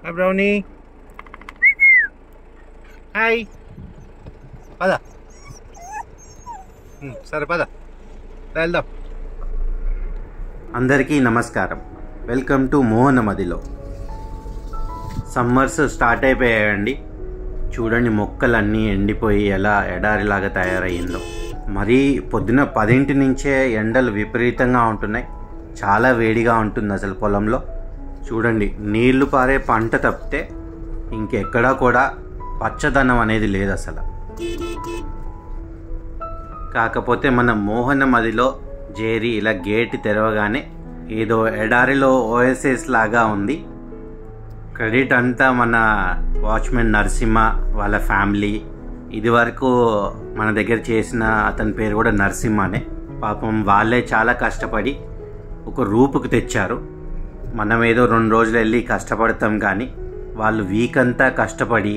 Hi brownie. Hi. పద. సరే పద వెళ్దాం. అందరికీ నమస్కారం. వెల్కమ్ టు మోహనమదిలో. సమ్మర్స్ స్టార్ట్ అయిపోయాయండి. చూడండి మొక్కలన్నీ ఎండిపోయి ఎలా ఎడారిలాగా తయారయ్యిందో. మరీ పొద్దున 10 నుంచే ఎండలు విపరీతంగా ఉంటున్నాయి. చాలా వేడిగా ఉంటుంది అసలు పొలంలో. చూడండి నీళ్లు పారే పంట తప్పితే ఇంకెక్కడా కూడా పచ్చదనం అనేది లేదు అసలు. కాకపోతే మన మోహనమదిలో చేరి ఇలా గేట్ తెరవగానే ఏదో ఎడారిలో ఓఎస్ఎస్ లాగా ఉంది. క్రెడిట్ అంతా మన వాచ్మెన్ నరసింహ వాళ్ళ ఫ్యామిలీ. ఇది వరకు మన దగ్గర చేసిన అతని పేరు కూడా నరసింహనే. పాపం వాళ్ళే చాలా కష్టపడి ఒక రూపుకి తెచ్చారు. మనం ఏదో 2 రోజులు వెళ్ళి కష్టపడతాం, కానీ వాళ్ళు వీక్ అంతా కష్టపడి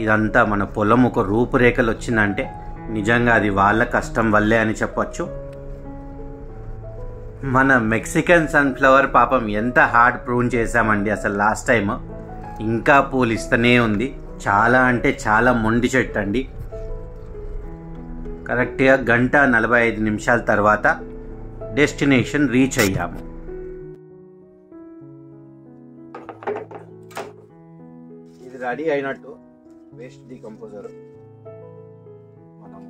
ఇదంతా మన పొలం ఒక రూపురేఖలు వచ్చిందంటే నిజంగా అది వాళ్ళ కష్టం వల్లే అని చెప్పొచ్చు. మన మెక్సికన్ సన్ఫ్లవర్ పాపం ఎంత హార్డ్ ప్రూన్ చేశామండి అసలు. లాస్ట్ టైం ఇంకా పూలు ఇస్తూనే ఉంది. చాలా అంటే చాలా మొండి చెట్టు అండి. కరెక్ట్గా 1:45 తర్వాత డెస్టినేషన్ రీచ్ అయ్యాము. ఇది రెడీ అయినట్టు వేస్ట్ డీకంపోజర్. మనము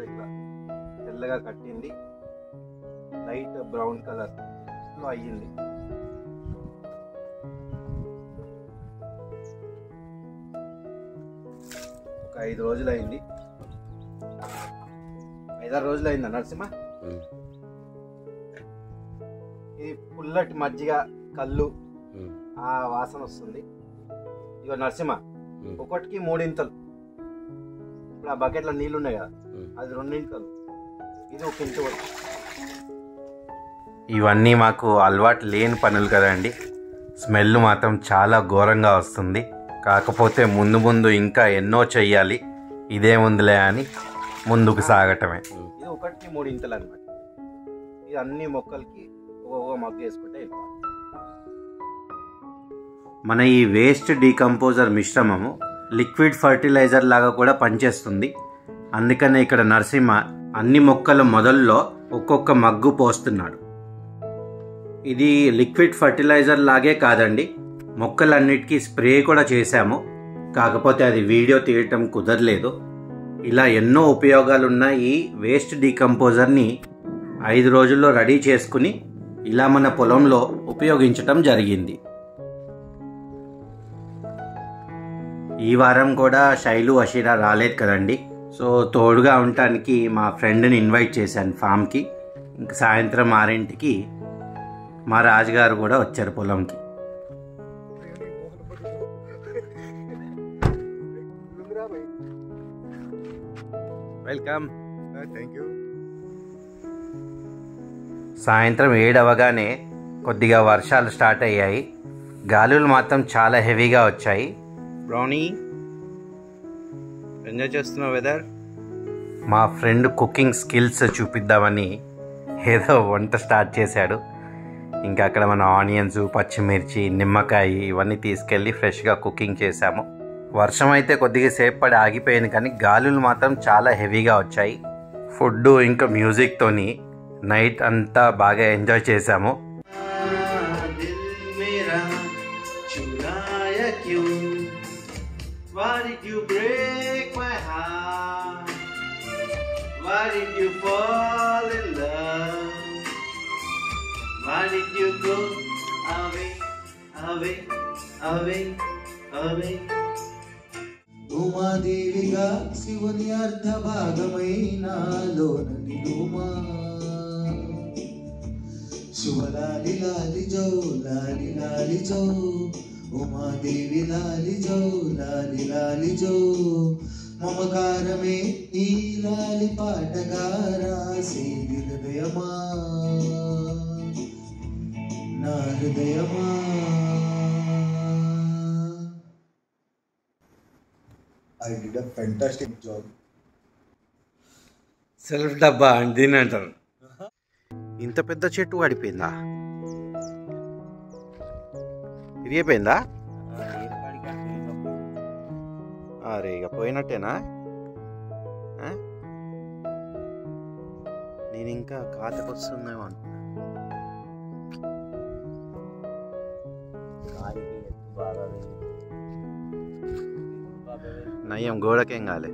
ఇట్లా తెల్లగా కట్టింది, లైట్ బ్రౌన్ కలర్ లో అయ్యింది. ఒక 5 రోజులు అయింది. 5-6 రోజులు అయిందా నరసింహ? ఇది పుల్లటి మజ్జిగ కళ్ళు ఆ వాసన వస్తుంది. ఇగో నరసింహ, ఒకటికి 3 ఇంతలు. ఇప్పుడు ఆ బకెట్లో నీళ్ళు ఉన్నాయి కదా, అది 2 ఇంతలు, ఇది 1 ఇంచు. ఇవన్నీ మాకు అలవాటు లేని పనులు కదండి. స్మెల్ మాత్రం చాలా ఘోరంగా వస్తుంది. కాకపోతే ముందు ముందు ఇంకా ఎన్నో చెయ్యాలి, ఇదేముందిలే అని ముందుకు సాగటమే. ఇది 1కి 3 ఇంతలు అనమాట. ఇది అన్ని మొక్కలకి ఒక్కొక్క మగ్గు వేసుకుంటే వెళ్ళిపోవాలి. మన ఈ వేస్ట్ డీకంపోజర్ మిశ్రమము లిక్విడ్ ఫర్టిలైజర్ లాగా కూడా పనిచేస్తుంది. అందుకనే ఇక్కడ నరసింహ అన్ని మొక్కల మొదల్లో ఒక్కొక్క మగ్గు పోస్తున్నాడు. ఇది లిక్విడ్ ఫర్టిలైజర్ లాగే కాదండి, మొక్కలన్నిటికీ స్ప్రే కూడా చేశాము. కాకపోతే అది వీడియో తీయటం కుదరలేదు. ఇలా ఎన్నో ఉపయోగాలున్న ఈ వేస్ట్ డీకంపోజర్ని 5 రోజుల్లో రెడీ చేసుకుని ఇలా మన పొలంలో ఉపయోగించటం జరిగింది. ఈ వారం కూడా శైలు అషీరా రాలేదు కదండి. సో తోడుగా ఉండటానికి మా ఫ్రెండ్ని ఇన్వైట్ చేశాను ఫామ్కి. ఇంక సాయంత్రం 6ంటికి మా రాజుగారు కూడా వచ్చారు పొలంకి. వెల్కమ్. Thank you. సాయంత్రం 7 అవ్వగానే కొద్దిగా వర్షాలు స్టార్ట్ అయ్యాయి. గాలులు మాత్రం చాలా హెవీగా వచ్చాయి. బ్రౌనీ, ఎంజాయ్ చేస్తున్నావు వెదర్? మా ఫ్రెండ్ కుకింగ్ స్కిల్స్ చూపిద్దామని ఏదో వంట స్టార్ట్ చేశాడు. ఇంకా అక్కడ మన ఆనియన్స్, పచ్చిమిర్చి, నిమ్మకాయ ఇవన్నీ తీసుకెళ్ళి ఫ్రెష్గా కుకింగ్ చేశాము. వర్షం అయితే కొద్దిగా సేపు పడి ఆగిపోయింది, కానీ గాలులు మాత్రం చాలా హెవీగా వచ్చాయి. ఫుడ్ ఇంకా మ్యూజిక్తోని నైట్ అంతా బాగా ఎంజాయ్ చేశాము. Why did you break my heart? Why did you fall in love? Why did you go away, away, away, away? ఉమాదేవిగా శివుని అర్ధ భాగమైనాలోన నిలుమా. శివలాలి లాలి జో, లాలి లాలి జో, ఉమాదేవి లాలి జో, లాలి లాలి జో. మమకారమే ఈ లాలి పాటగా రాసే హృదయమా, నా హృదయమా. I did a fantastic job. Self డబ్బా అని దీని అంటారు. ఇంత పెద్ద చెట్టు పడిపోయిందా? ఇరిగిపోయిందా? అరే ఇక పోయినట్టేనా? నేను ఇంకా ఖాతాకు వస్తుందేమో అనుకున్నా. నయ్యం గోడకేం కాలే,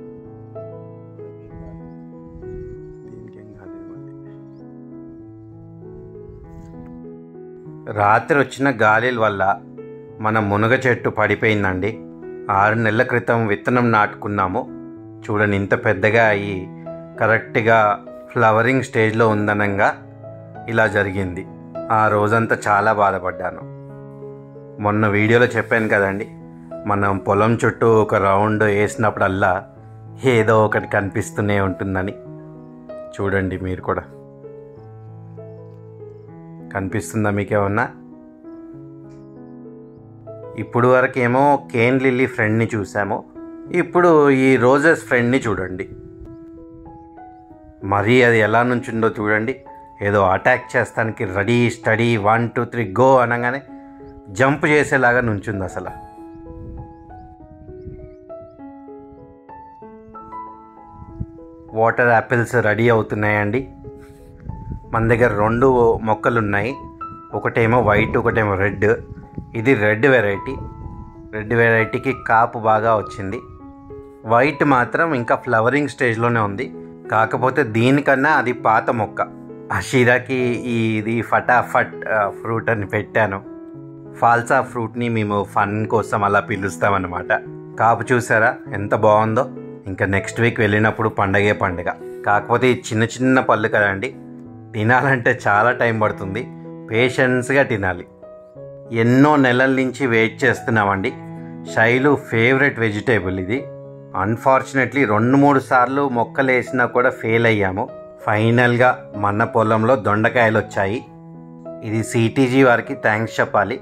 దీనికేం కాలేదు. రాత్రి వచ్చిన గాలిల వల్ల మన మునగ చెట్టు పడిపోయిందండి. 6 నెలల క్రితం విత్తనం నాటుకున్నాము. చూడండి ఇంత పెద్దగా అయ్యి కరెక్ట్గా ఫ్లవరింగ్ స్టేజ్లో ఉందనంగా ఇలా జరిగింది. ఆ రోజంతా చాలా బాధపడ్డాను. మొన్న వీడియోలో చెప్పాను కదండి, మనం పొలం చుట్టూ ఒక రౌండ్ వేసినప్పుడల్లా ఏదో ఒకటి కనిపిస్తూనే ఉంటుందని. చూడండి మీరు కూడా, కనిపిస్తుందా మీకేమన్నా? ఇప్పుడు వరకేమో కేన్ లిల్లీ ఫ్రెండ్ని చూసాము, ఇప్పుడు ఈ రోజెస్ ఫ్రెండ్ని చూడండి. మరీ అది ఎలా నుంచుందో చూడండి. ఏదో అటాక్ చేస్తానికి రెడీ స్టడీ 1 2 3 గో అనగానే జంప్ చేసేలాగా నుంచుంది అసలు. వాటర్ యాపిల్స్ రెడీ అవుతున్నాయండి. మన దగ్గర 2 మొక్కలు ఉన్నాయి, ఒకటేమో వైట్ ఒకటేమో రెడ్. ఇది రెడ్ వెరైటీ. రెడ్ వెరైటీకి కాపు బాగా వచ్చింది. వైట్ మాత్రం ఇంకా ఫ్లవరింగ్ స్టేజ్లోనే ఉంది. కాకపోతే దీనికన్నా అది పాత మొక్క. అషీరాకి ఇది ఫటాఫట్ ఫ్రూట్ అని పెట్టాను. ఫాల్సా ఫ్రూట్ని మేము ఫన్ కోసం అలా పిలుస్తామన్నమాట. కాపు చూసారా ఎంత బాగుందో. ఇంకా నెక్స్ట్ వీక్ వెళ్ళినప్పుడు పండగే పండుగ. కాకపోతే ఈ చిన్న చిన్న పళ్ళు కదండి, తినాలంటే చాలా టైం పడుతుంది. పేషెన్స్గా తినాలి. ఎన్నో నెలల నుంచి వెయిట్ చేస్తున్నామండి. శైలు ఫేవరెట్ వెజిటేబుల్ ఇది. అన్ఫార్చునేట్లీ 2-3 సార్లు మొక్కలు వేసినా కూడా ఫెయిల్ అయ్యాము. ఫైనల్గా మన పొలంలో దొండకాయలు వచ్చాయి. ఇది సిటీజీ వారికి థ్యాంక్స్ చెప్పాలి.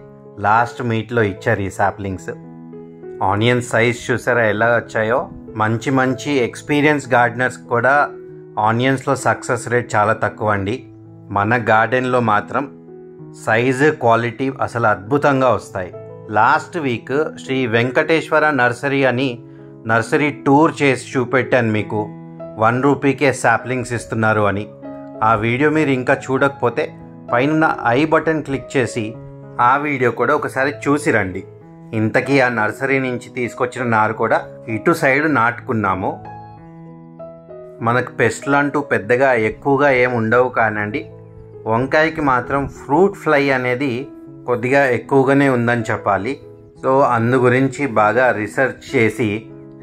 లాస్ట్ మీట్లో ఇచ్చారు ఈ సాప్లింగ్స్. ఆనియన్ సైజ్ చూసారా ఎలా వచ్చాయో. మంచి మంచి ఎక్స్పీరియన్స్ గార్డెనర్స్ కూడా ఆనియన్స్లో సక్సెస్ రేట్ చాలా తక్కువ అండి. మన గార్డెన్లో మాత్రం సైజు క్వాలిటీ అసలు అద్భుతంగా వస్తాయి. Last week Shri Venkateswara nursery అని నర్సరీ టూర్ చేసి చూపెట్టాను మీకు. 1 రూపీకే సాప్లింగ్స్ ఇస్తున్నారు అని. ఆ వీడియో మీరు ఇంకా చూడకపోతే పైన ఐ బటన్ క్లిక్ చేసి ఆ వీడియో కూడా ఒకసారి చూసి రండి. ఇంతకీ ఆ నర్సరీ నుంచి తీసుకొచ్చిన నారు కూడా ఇటు సైడ్ నాటుకున్నాము. మనకు పెస్ట్లు అంటూ పెద్దగా ఎక్కువగా ఏమి ఉండవు కానండి, వంకాయకి మాత్రం ఫ్రూట్ ఫ్లై అనేది కొద్దిగా ఎక్కువగానే ఉందని చెప్పాలి. సో అందు గురించి బాగా రీసెర్చ్ చేసి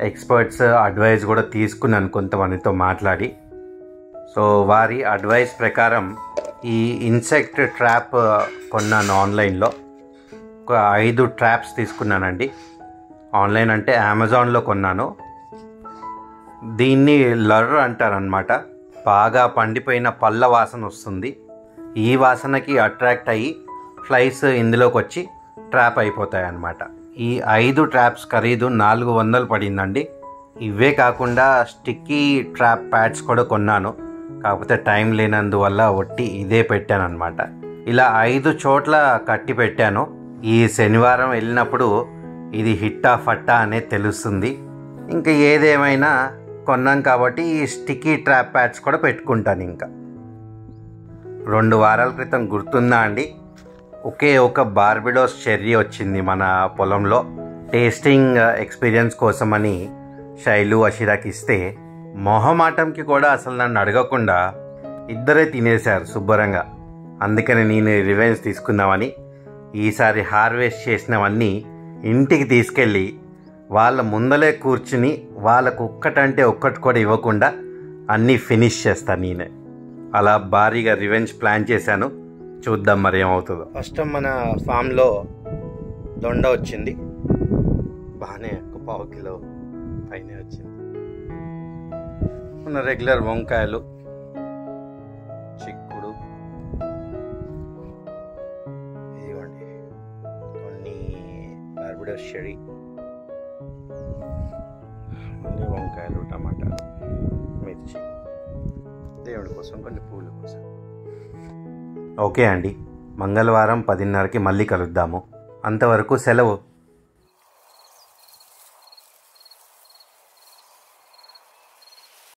ఎక్స్పర్ట్స్ అడ్వైస్ కూడా తీసుకున్నాను కొంతమందితో మాట్లాడి. సో వారి అడ్వైస్ ప్రకారం ఈ ఇన్సెక్ట్ ట్రాప్ కొన్నాను ఆన్లైన్లో. ఒక 5 ట్రాప్స్ తీసుకున్నానండి. ఆన్లైన్ అంటే అమెజాన్లో కొన్నాను. దీన్ని లర్ అంటారనమాట. బాగా పండిపోయిన పళ్ళ వాసన వస్తుంది. ఈ వాసనకి అట్రాక్ట్ అయ్యి ఫ్లైస్ ఇందులోకి వచ్చి ట్రాప్ అయిపోతాయి అన్నమాట. ఈ 5 ట్రాప్స్ ఖరీదు 400 పడిందండి. ఇవే కాకుండా స్టిక్కీ ట్రాప్ ప్యాడ్స్ కూడా కొన్నాను. కాకపోతే టైం లేనందువల్ల ఒట్టి ఇదే పెట్టాను అనమాట. ఇలా 5 చోట్ల కట్టి పెట్టాను. ఈ శనివారం వెళ్ళినప్పుడు ఇది హిట్టా ఫట్టా అనేది తెలుస్తుంది. ఇంకా ఏదేమైనా కొన్నాం కాబట్టి ఈ స్టిక్కీ ట్రాప్ ప్యాడ్స్ కూడా పెట్టుకుంటాను. ఇంకా 2 వారాల క్రితం గుర్తుందా అండి, ఒకే ఒక బార్బిడోస్ చెర్రీ వచ్చింది మన పొలంలో. టేస్టింగ్ ఎక్స్పీరియన్స్ కోసమని శైలు అషిరాకి ఇస్తే మొహమాటంకి కూడా అసలు నన్ను అడగకుండా ఇద్దరే తినేశారు శుభ్రంగా. అందుకని నేను రివెంజ్ తీసుకుందామని ఈసారి హార్వెస్ట్ చేసినవన్నీ ఇంటికి తీసుకెళ్ళి వాళ్ళ ముందలే కూర్చుని వాళ్ళకు ఒక్కటంటే ఒక్కటి కూడా ఇవ్వకుండా అన్నీ ఫినిష్ చేస్తాను నేనే. అలా భారీగా రివెంజ్ ప్లాన్ చేశాను. చూద్దాం మరి ఏమవుతుందో. ఫస్ట్ మన ఫామ్లో దొండ వచ్చింది, బాగానే 1 పావు కిలో పైనే వచ్చింది. మన రెగ్యులర్ వంకాయలు, చిక్కుడు, ఇదిగోండి కొన్ని బార్బిడోస్ చెర్రీ, మళ్ళీ వంకాయలు, టమాటా, మిర్చి, దేవుడి కోసం కొన్ని పూల కోసం. ఓకే అండి, మంగళవారం 10:30కి మళ్ళీ కలుద్దాము. అంతవరకు సెలవు.